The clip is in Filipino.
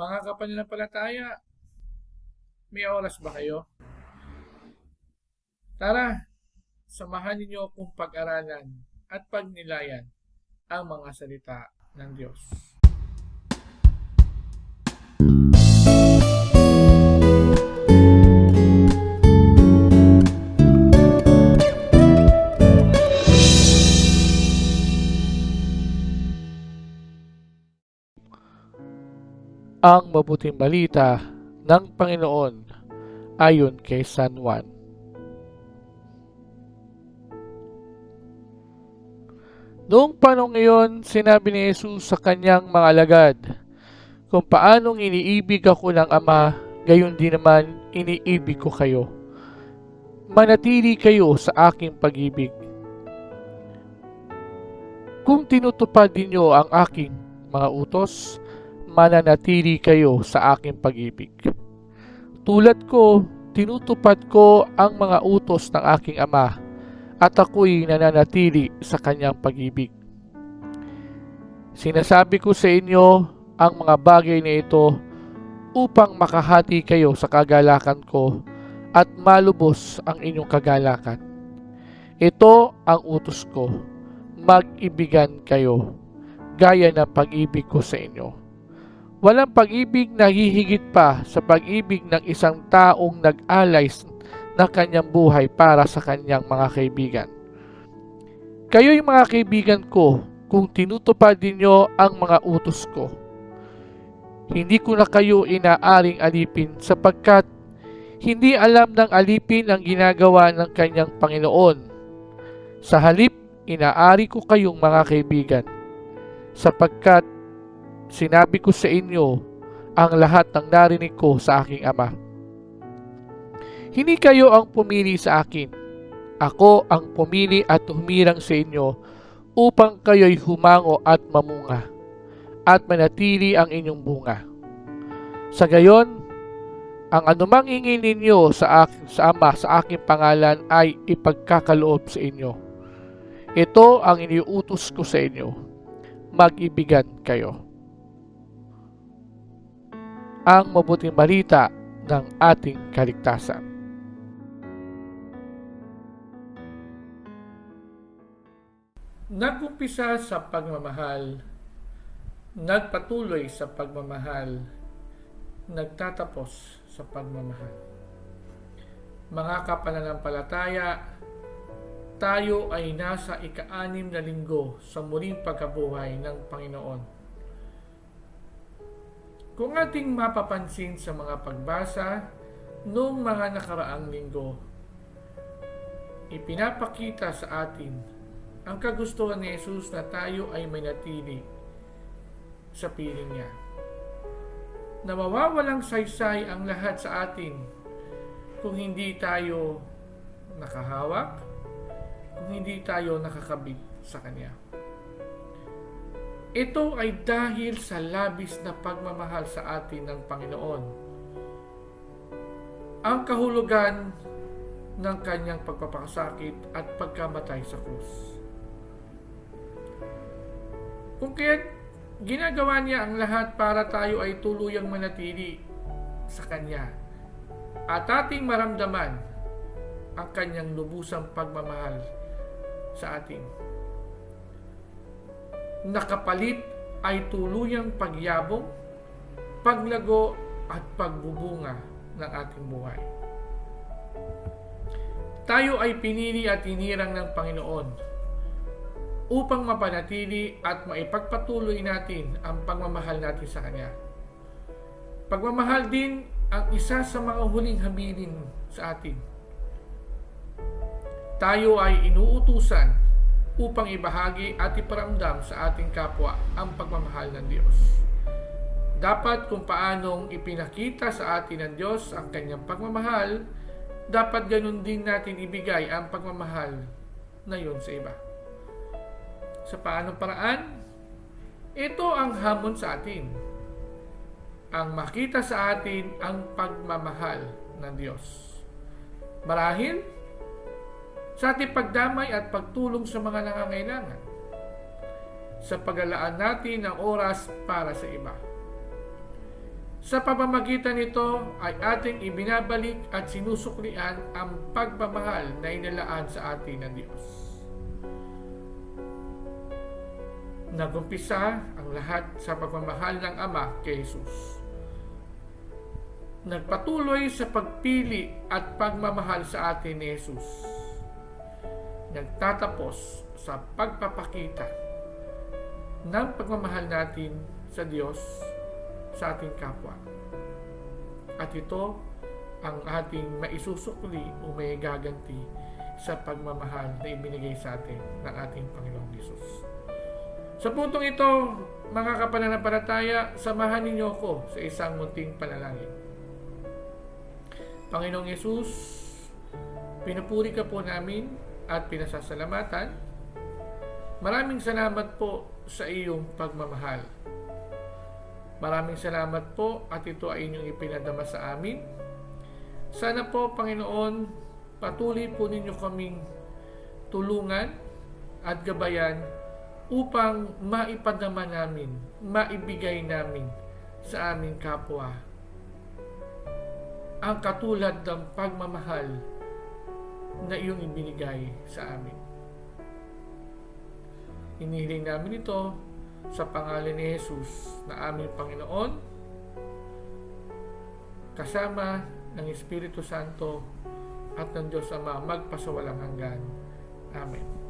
Mga kapananampalataya, may oras ba kayo? Tara, samahan ninyo akong pag-aralan at pagnilayan ang mga salita ng Diyos. Ang mabuting balita ng Panginoon ayon kay San Juan. Noong panong iyon, sinabi ni Jesus sa kanyang mga alagad, kung paanong iniibig ako ng Ama, gayon din naman iniibig ko kayo. Manatili kayo sa aking pag-ibig. Kung tinutupad ninyo ang aking mga utos, mananatili kayo sa aking pag-ibig. Tulad ko, tinutupad ko ang mga utos ng aking Ama at ako'y nananatili sa kanyang pag-ibig. Sinasabi ko sa inyo ang mga bagay na ito upang makahati kayo sa kagalakan ko at malubos ang inyong kagalakan. Ito ang utos ko, mag-ibigan kayo, gaya ng pag-ibig ko sa inyo. Walang pag-ibig na hihigit pa sa pag-ibig ng isang taong nag-alay ng kanyang buhay para sa kanyang mga kaibigan. Kayo'y mga kaibigan ko kung tinutupad ninyo ang mga utos ko. Hindi ko na kayo inaaring alipin sapagkat hindi alam ng alipin ang ginagawa ng kanyang Panginoon. Sa halip, inaari ko kayong mga kaibigan sapagkat sinabi ko sa inyo ang lahat ng narinig ko sa aking Ama. Hindi kayo ang pumili sa akin. Ako ang pumili at humirang sa inyo upang kayo'y humango at mamunga at manatili ang inyong bunga. Sa gayon, ang anumang hingin ninyo sa Ama sa aking pangalan ay ipagkakaloob sa inyo. Ito ang iniuutos ko sa inyo. Mag-ibigan kayo. Ang mabuting balita ng ating kaligtasan. Nag-umpisa sa pagmamahal, nagpatuloy sa pagmamahal, nagtatapos sa pagmamahal. Mga kapananampalataya, tayo ay nasa ika-6 na linggo sa muling pagkabuhay ng Panginoon. Kung ating mapapansin sa mga pagbasa noong mga nakaraang linggo, ipinapakita sa atin ang kagustuhan ni Jesus na tayo ay manatili sa piling niya. Na mawawalang saysay ang lahat sa atin kung hindi tayo nakahawak, kung hindi tayo nakakabit sa Kanya. Ito ay dahil sa labis na pagmamahal sa atin ng Panginoon. Ang kahulugan ng kanyang pagpapakasakit at pagkamatay sa krus. Kung kaya ginagawa niya ang lahat para tayo ay tuluyang manatili sa Kanya at ating maramdaman ang kanyang lubusang pagmamahal sa atin. Nakapalit ay tuluyang pagyabong, paglago at pagbubunga ng ating buhay. Tayo ay pinili at hinirang ng Panginoon upang mapanatili at maipagpatuloy natin ang pagmamahal natin sa Kanya. Pagmamahal din ang isa sa mga huling habilin sa atin. Tayo ay inuutusan upang ibahagi at iparamdam sa ating kapwa ang pagmamahal ng Diyos. Dapat kung paanong ipinakita sa atin ng Diyos ang kanyang pagmamahal, dapat ganun din natin ibigay ang pagmamahal na yun sa iba. Sa paanong paraan? Ito ang hamon sa atin. Ang makita sa atin ang pagmamahal ng Diyos. Marahil, sa ating pagdamay at pagtulong sa mga nangangailangan, sa paglalaan natin ng oras para sa iba. Sa pamamagitan nito ay ating ibinabalik at sinusuklian ang pagmamahal na inilaan sa atin ng Diyos. Nagumpisa ang lahat sa pagmamahal ng Ama kay Jesus. Nagpatuloy sa pagpili at pagmamahal sa atin ni Jesus. Nagtatapos sa pagpapakita ng pagmamahal natin sa Diyos sa ating kapwa. At ito ang ating maisusukli o may gaganti sa pagmamahal na ibinigay sa atin ng ating Panginoong Hesus. Sa puntong ito, mga kapananampalataya, samahan ninyo ako sa isang munting panalangin. Panginoong Hesus, pinupuri ka po namin at pinasasalamatan. Maraming salamat po sa iyong pagmamahal. Maraming salamat po at ito ay inyong ipinadama sa amin. Sana po, Panginoon, patuloy po ninyo kaming tulungan at gabayan upang maipadama namin, maibigay namin sa aming kapwa ang katulad ng pagmamahal na iyong ibinigay sa amin. Hinihiling namin ito sa pangalan ni Jesus na aming Panginoon, kasama ng Espiritu Santo at ng Diyos Ama magpasawalang hanggan. Amen.